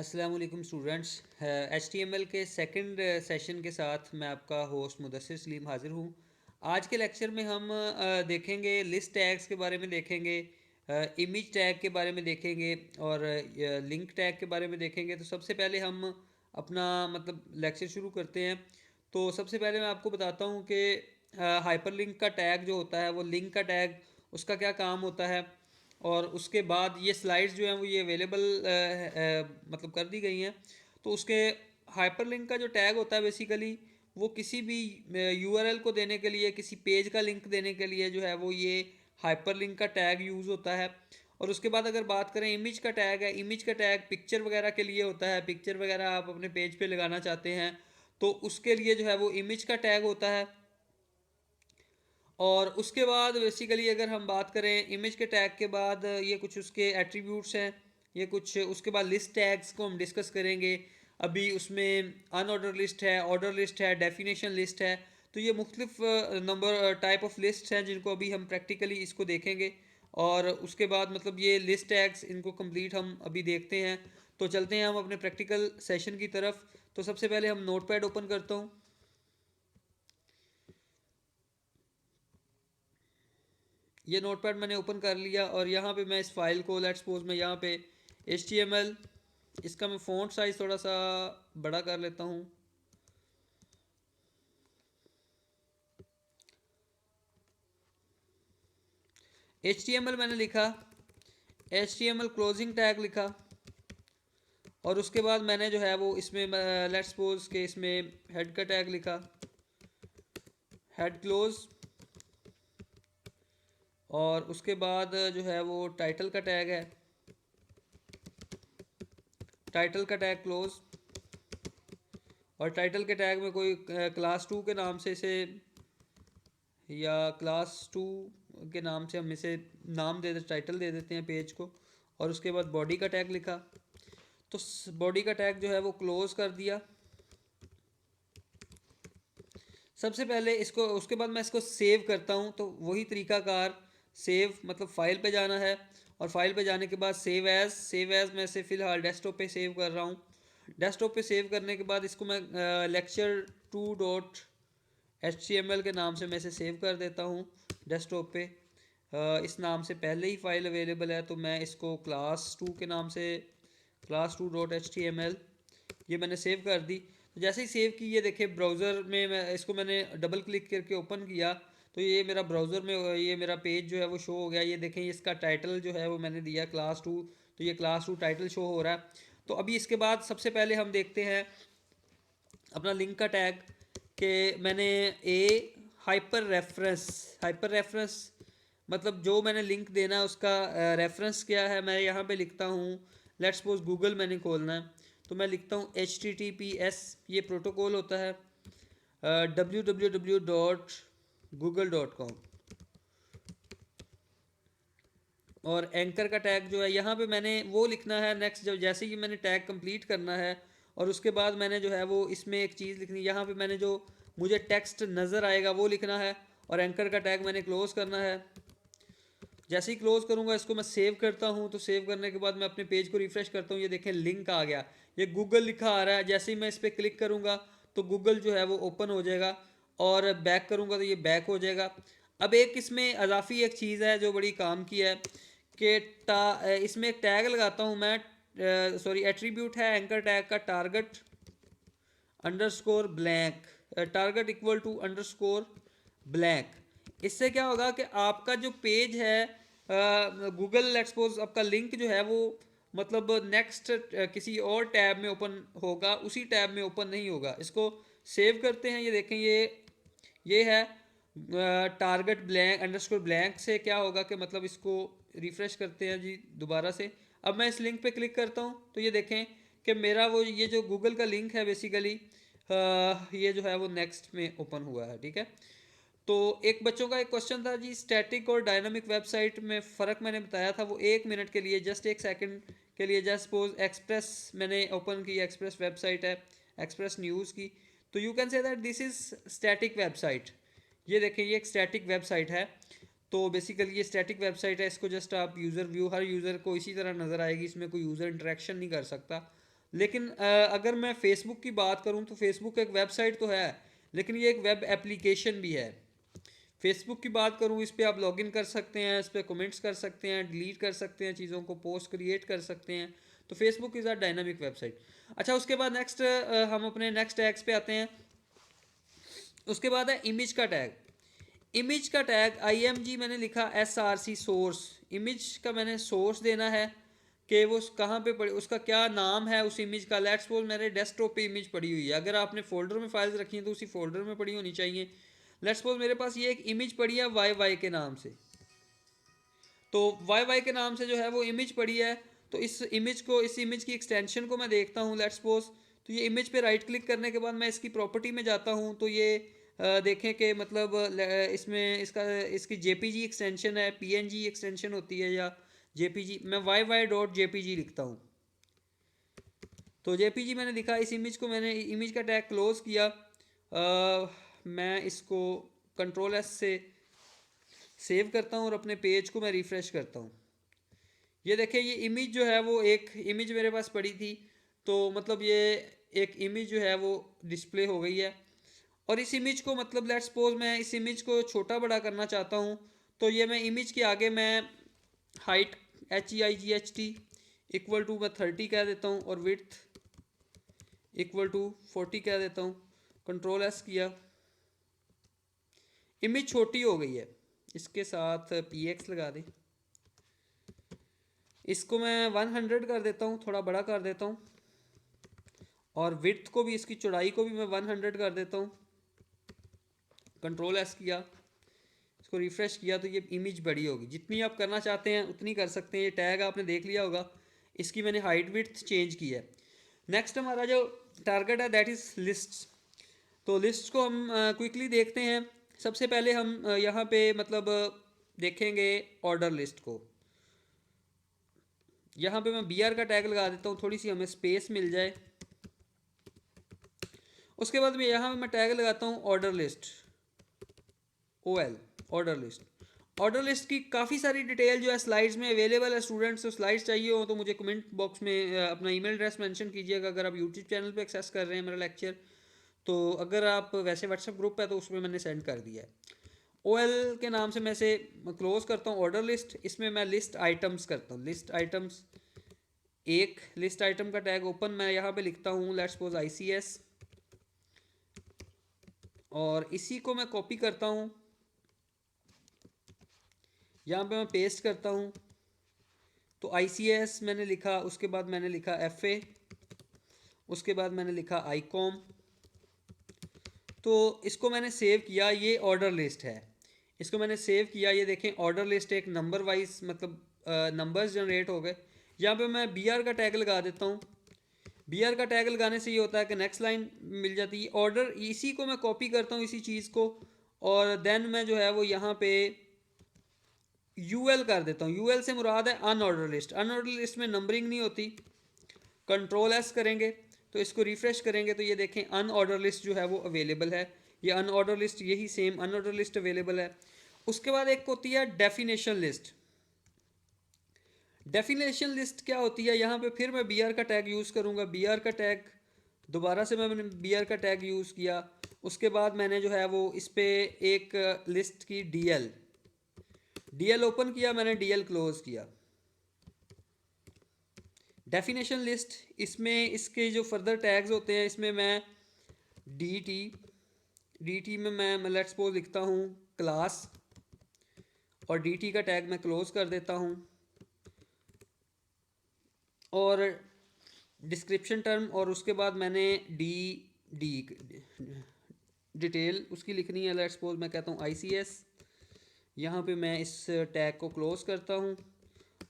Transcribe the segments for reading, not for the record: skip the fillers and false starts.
अस्सलाम वालेकुम students. HTML के सेकंड सेशन के साथ मैं आपका होस्ट मुदस्सिर सलीम हाज़िर हूँ। आज के लेक्चर में हम देखेंगे लिस्ट टैग्स के बारे में, देखेंगे इमेज टैग के बारे में देखेंगे और लिंक टैग के बारे में देखेंगे। तो सबसे पहले हम अपना लेक्चर शुरू करते हैं। तो सबसे पहले मैं आपको बताता हूँ कि हाइपरलिंक का टैग जो होता है वो लिंक का टैग, उसका क्या काम होता है। और उसके बाद ये स्लाइड्स जो हैं वो ये अवेलेबल कर दी गई हैं। तो उसके हाइपरलिंक का जो टैग होता है बेसिकली वो किसी भी यूआरएल को देने के लिए, किसी पेज का लिंक देने के लिए जो है वो ये हाइपरलिंक का टैग यूज़ होता है। और उसके बाद अगर बात करें इमेज का टैग है, इमेज का टैग पिक्चर वगैरह के लिए होता है। पिक्चर वगैरह आप अपने पेज पे लगाना चाहते हैं तो उसके लिए जो है वो इमेज का टैग होता है। और उसके बाद बेसिकली अगर हम बात करें इमेज के टैग के बाद ये कुछ उसके एट्रीब्यूट्स हैं, ये कुछ उसके बाद लिस्ट टैग्स को हम डिस्कस करेंगे। अभी उसमें अनऑर्डर लिस्ट है, ऑर्डर लिस्ट है, डेफिनेशन लिस्ट है। तो ये मुख्तलिफ नंबर टाइप ऑफ लिस्ट हैं जिनको अभी हम प्रैक्टिकली इसको देखेंगे। और उसके बाद ये लिस्ट टैग्स इनको कंप्लीट हम अभी देखते हैं। तो चलते हैं हम अपने प्रैक्टिकल सेशन की तरफ। तो सबसे पहले हम नोटपैड ओपन करता हूँ। ये नोटपैड मैंने ओपन कर लिया और यहाँ पे मैं इस फाइल को लेट्स सपोज मैं यहाँ पे HTML, इसका मैं फ़ॉन्ट साइज़ थोड़ा सा बड़ा कर लेता हूँ। HTML मैंने लिखा, HTML क्लोजिंग टैग लिखा और उसके बाद मैंने जो है वो इसमें लेट्स सपोज के इसमें हेड का टैग लिखा, हेड क्लोज। और उसके बाद जो है वो टाइटल का टैग है, टाइटल का टैग क्लोज। और टाइटल के टैग में कोई क्लास 2 के नाम से इसे, या क्लास 2 के नाम से हम इसे नाम दे देते, टाइटल दे देते हैं पेज को। और उसके बाद बॉडी का टैग लिखा, तो बॉडी का टैग जो है वो क्लोज कर दिया सबसे पहले इसको। उसके बाद मैं इसको सेव करता हूँ। तो वही तरीकाकार, सेव फ़ाइल पे जाना है और फाइल पे जाने के बाद सेव एज़ मैं इसे फ़िलहाल डेस्कटॉप पे सेव कर रहा हूँ। डेस्कटॉप पे सेव करने के बाद इसको मैं lecture2.html के नाम से मैं इसे सेव कर देता हूँ डेस्कटॉप पे। इस नाम से पहले ही फाइल अवेलेबल है तो मैं इसको class2 के नाम से class2.html ये मैंने सेव कर दी। तो जैसे ही सेव की ये देखिए ब्राउज़र में मैंने डबल क्लिक करके ओपन किया तो ये मेरा ब्राउज़र में ये मेरा पेज जो है वो शो हो गया। ये देखें इसका टाइटल जो है वो मैंने दिया class2, तो ये class2 टाइटल शो हो रहा है। तो अभी इसके बाद सबसे पहले हम देखते हैं अपना लिंक का टैग कि मैंने हाइपर रेफरेंस जो मैंने लिंक देना है उसका रेफरेंस क्या है। मैं यहाँ पे लिखता हूँ, लेट्स सपोज गूगल मैंने खोलना है तो मैं लिखता हूँ HTTPS, ये प्रोटोकॉल होता है www.google.com। और एंकर का टैग जो है यहाँ पे मैंने वो लिखना है नेक्स्ट, जब जैसे ही मैंने टैग कंप्लीट करना है। और उसके बाद मैंने जो है वो इसमें एक चीज़ लिखनी, यहाँ पे मैंने जो मुझे टेक्स्ट नज़र आएगा वो लिखना है। और एंकर का टैग मैंने क्लोज़ करना है। जैसे ही क्लोज़ करूँगा इसको मैं सेव करता हूँ। तो सेव करने के बाद मैं अपने पेज को रिफ़्रेश करता हूँ, ये देखें लिंक आ गया, ये गूगल लिखा आ रहा है। जैसे ही मैं इस पर क्लिक करूँगा तो गूगल जो है वो ओपन हो जाएगा और बैक करूँगा तो ये बैक हो जाएगा। अब एक इसमें अजाफी एक चीज़ है जो बड़ी काम की है कि इसमें एक टैग लगाता हूँ मैं, सॉरी एट्रीब्यूट है एंकर टैग का, target underscore blank, target equal to underscore blank. इससे क्या होगा कि आपका जो पेज है गूगल एक्सपोज, आपका लिंक जो है वो नेक्स्ट किसी और टैब में ओपन होगा, उसी टैब में ओपन नहीं होगा। इसको सेव करते हैं, ये देखें ये है टारगेट ब्लैंक अंडरस्कोर ब्लैंक। से क्या होगा कि इसको रिफ़्रेश करते हैं जी दोबारा से। अब मैं इस लिंक पे क्लिक करता हूँ तो ये देखें कि मेरा वो ये जो गूगल का लिंक है बेसिकली ये जो है वो नेक्स्ट में ओपन हुआ है। ठीक है। तो एक बच्चों का एक क्वेश्चन था जी, स्टैटिक और डायनामिक वेबसाइट में फ़र्क मैंने बताया था वो 1 मिनट के लिए, जस्ट 1 सेकंड के लिए। जस्ट सपोज एक्सप्रेस मैंने ओपन की, एक्सप्रेस वेबसाइट है, एक्सप्रेस न्यूज़ की। तो you can say that this is static website. ये देखें ये एक स्टैटिक वेबसाइट है। तो बेसिकली ये स्टैटिक वेबसाइट है, इसको जस्ट आप यूज़र व्यू, हर यूज़र को इसी तरह नज़र आएगी, इसमें कोई यूज़र इंटरेक्शन नहीं कर सकता। लेकिन अगर मैं फेसबुक की बात करूं तो फेसबुक एक वेबसाइट तो है, लेकिन ये एक वेब एप्लीकेशन भी है। फेसबुक की बात करूं, इस पर आप लॉगिन कर सकते हैं, इस पर कमेंट्स कर सकते हैं, डिलीट कर सकते हैं चीज़ों को, पोस्ट क्रिएट कर सकते हैं। तो Facebook is a dynamic website. अच्छा, उसके बाद नेक्स्ट हम अपने नेक्स्ट टैग्स पे आते हैं। उसके बाद है इमेज का टैग। इमेज का टैग IMG मैंने लिखा SRC सोर्स। इमेज का मैंने सोर्स देना है कि वो कहाँ पे पड़ी, उसका क्या नाम है उस इमेज का। लेट्स सपोज मेरे डेस्कटॉप पे इमेज पड़ी हुई है, अगर आपने फोल्डर में फाइल्स रखी हैं तो उसी फोल्डर में पड़ी होनी चाहिए। लेट्स सपोज मेरे पास ये एक इमेज पड़ी है YY के नाम से, तो YY के नाम से जो है वो इमेज पड़ी है। तो इस इमेज की एक्सटेंशन को मैं देखता हूँ लेट्स सपोज। तो ये इमेज पे राइट क्लिक करने के बाद मैं इसकी प्रॉपर्टी में जाता हूँ, तो ये देखें कि मतलब इसमें इसकी JPG एक्सटेंशन है, PNG एक्सटेंशन होती है या JPG। मैं YY.jpg लिखता हूँ, तो JPG मैंने लिखा। इस इमेज को मैंने इमेज का टैग क्लोज किया। मैं इसको Ctrl+S से सेव करता हूँ और अपने पेज को मैं रिफ़्रेश करता हूँ। ये देखिए, ये इमेज जो है वो एक इमेज मेरे पास पड़ी थी, तो मतलब ये एक इमेज जो है वो डिस्प्ले हो गई है। और इस इमेज को मतलब लेट्स सपोज मैं इस इमेज को छोटा बड़ा करना चाहता हूँ, तो ये मैं इमेज के आगे मैं हाइट HEIGHT इक्वल टू मैं 30 कह देता हूँ और विड्थ इक्वल टू 40 कह देता हूँ। Ctrl+S किया, इमेज छोटी हो गई है। इसके साथ PX लगा दे, इसको मैं 100 कर देता हूँ, थोड़ा बड़ा कर देता हूँ। और विड्थ को भी, इसकी चौड़ाई को भी मैं 100 कर देता हूँ। Ctrl+S किया, इसको रिफ़्रेश किया, तो ये इमेज बड़ी होगी। जितनी आप करना चाहते हैं उतनी कर सकते हैं। ये टैग आपने देख लिया होगा, इसकी मैंने हाइट विड्थ चेंज की है। नेक्स्ट हमारा जो टारगेट है दैट इज़ लिस्ट। तो लिस्ट को हम क्विकली देखते हैं। सबसे पहले हम यहाँ पे मतलब देखेंगे ऑर्डर लिस्ट को। यहाँ पे मैं BR का टैग लगा देता हूँ, थोड़ी सी हमें स्पेस मिल जाए। उसके बाद मैं यहाँ पे मैं टैग लगाता हूँ order list, OL, order list. Order list की काफ़ी सारी डिटेल जो है स्लाइड्स में अवेलेबल है। स्टूडेंट्स को स्लाइड्स चाहिए हो तो मुझे कमेंट बॉक्स में अपना ईमेल एड्रेस मेंशन कीजिएगा। अगर आप यूट्यूब चैनल पे एक्सेस कर रहे हैं मेरा लेक्चर, तो अगर आप वैसे व्हाट्सएप ग्रुप है तो उसमें मैंने सेंड कर दिया है। OL के नाम से मैं इसे क्लोज करता हूँ ऑर्डर लिस्ट। इसमें मैं लिस्ट आइटम्स करता हूँ, लिस्ट आइटम्स। एक लिस्ट आइटम का टैग ओपन मैं यहाँ पे लिखता हूँ लेट्स सपोज ICS, और इसी को मैं कॉपी करता हूँ, यहाँ पे मैं पेस्ट करता हूँ। तो ICS मैंने लिखा, उसके बाद मैंने लिखा FA, उसके बाद मैंने लिखा ICOM। तो इसको मैंने सेव किया, ये ऑर्डर लिस्ट है। इसको मैंने सेव किया, ये देखें ऑर्डर लिस्ट एक नंबर वाइज मतलब नंबर्स जनरेट हो गए। यहाँ पे मैं BR का टैग लगा देता हूँ। BR का टैग लगाने से ये होता है कि नेक्स्ट लाइन मिल जाती है। ऑर्डर, इसी को मैं कॉपी करता हूँ इसी चीज़ को, और देन मैं जो है वो यहाँ पे UL कर देता हूँ। UL से मुराद है अनऑर्डर लिस्ट। अनऑर्डर लिस्ट में नंबरिंग नहीं होती। Ctrl+S करेंगे तो इसको रिफ़्रेश करेंगे तो ये देखें अनऑर्डर लिस्ट जो है वो अवेलेबल है। ये अनऑर्डर लिस्ट, यही सेम अनऑर्डर लिस्ट अवेलेबल है। उसके बाद एक होती है डेफिनेशन लिस्ट। डेफिनेशन लिस्ट क्या होती है, यहाँ पे फिर मैं BR का टैग यूज़ करूँगा। BR का टैग दोबारा से मैंने BR का टैग यूज़ किया। उसके बाद मैंने जो है वो इस पर एक लिस्ट की DL ओपन किया, मैंने DL क्लोज किया। डेफिनेशन लिस्ट, इसमें इसके जो फर्दर टैग्स होते हैं, इसमें मैं DT में मैं लेट्स सपोज लिखता हूँ क्लास, और DT का टैग मैं क्लोज कर देता हूँ। और डिस्क्रिप्शन टर्म, और उसके बाद मैंने डी डिटेल उसकी लिखनी है। लेट्स सपोज मैं कहता हूँ ICS। यहाँ पे मैं इस टैग को क्लोज करता हूँ,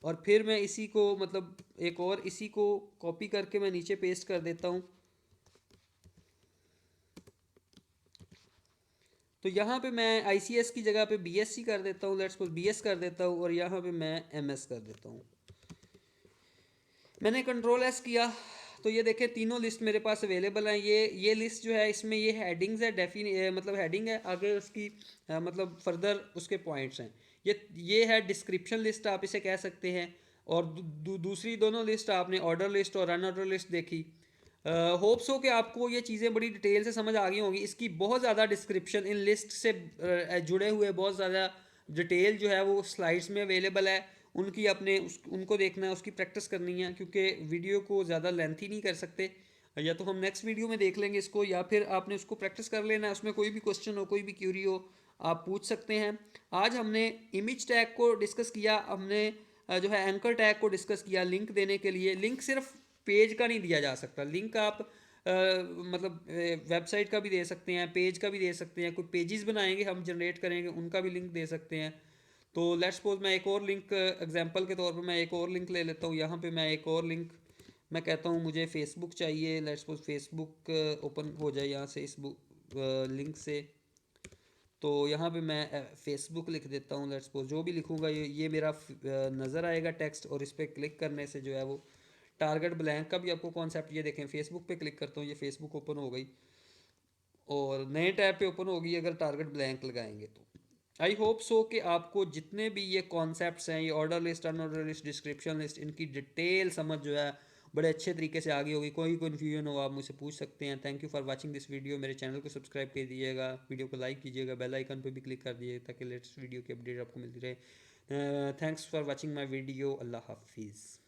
और फिर मैं इसी को मतलब एक और इसी को कॉपी करके मैं नीचे पेस्ट कर देता हूँ। तो यहाँ पे मैं ICS की जगह पे BSc कर देता हूँ, लेट्स सपोज BS कर देता हूँ, और यहाँ पे मैं MS कर देता हूँ। मैंने Ctrl+S किया, तो ये देखें तीनों लिस्ट मेरे पास अवेलेबल हैं। ये लिस्ट जो है इसमें ये हेडिंग्स है, मतलब हेडिंग है, आगे उसकी मतलब फर्दर उसके पॉइंट्स हैं। ये है डिस्क्रिप्शन लिस्ट आप इसे कह सकते हैं। और दूसरी दोनों लिस्ट आपने ऑर्डर लिस्ट और रन ऑर्डर लिस्ट देखी। होप्स हो कि आपको ये चीज़ें बड़ी डिटेल से समझ आ गई होंगी। इसकी बहुत ज़्यादा डिस्क्रिप्शन इन लिस्ट से जुड़े हुए बहुत ज़्यादा डिटेल जो है वो स्लाइड्स में अवेलेबल है। उनकी अपने उनको देखना है, उसकी प्रैक्टिस करनी है, क्योंकि वीडियो को ज़्यादा लेंथी नहीं कर सकते। या तो हम नेक्स्ट वीडियो में देख लेंगे इसको, या फिर आपने उसको प्रैक्टिस कर लेना है। उसमें कोई भी क्वेश्चन हो, कोई भी क्यूरी हो, आप पूछ सकते हैं। आज हमने इमेज टैग को डिस्कस किया, हमने जो है एंकर टैग को डिस्कस किया लिंक देने के लिए। लिंक सिर्फ पेज का नहीं दिया जा सकता, लिंक आप मतलब वेबसाइट का भी दे सकते हैं, पेज का भी दे सकते हैं। कोई पेजेस बनाएंगे हम जनरेट करेंगे, उनका भी लिंक दे सकते हैं। तो लेट्स सपोज मैं एक और लिंक एग्जांपल के तौर पे मैं एक और लिंक ले लेता हूँ। यहाँ पे मैं एक और लिंक मैं कहता हूँ मुझे फेसबुक चाहिए। लेट्स सपोज फेसबुक ओपन हो जाए यहाँ से इस लिंक से। तो यहाँ पे मैं फेसबुक लिख देता हूँ। लेट्स सपोज जो भी लिखूँगा ये मेरा नज़र आएगा टेक्स्ट, और इस पर क्लिक करने से जो है वो टारगेट ब्लैंक का भी आपको कॉन्सेप्ट ये देखें। फेसबुक पे क्लिक करता हूँ, ये फेसबुक ओपन हो गई और नए टैब पे ओपन होगी अगर टारगेट ब्लैंक लगाएंगे तो। आई होप सो कि आपको जितने भी ये कॉन्सेप्ट्स हैं, ये order list, unordered list, description list, इनकी डिटेल समझ जो है बड़े अच्छे तरीके से आ गई होगी। कोई कन्फ्यूजन हो आप मुझसे पूछ सकते हैं। Thank you for watching this video. मेरे चैनल को सब्सक्राइब कर दीजिएगा, वीडियो को लाइक कीजिएगा, बेल आइकन पे भी क्लिक कर दीजिएगा ताकि लेटेस्ट वीडियो की अपडेट आपको मिलती रहे। Thanks for watching my video. अल्लाह हाफिज़।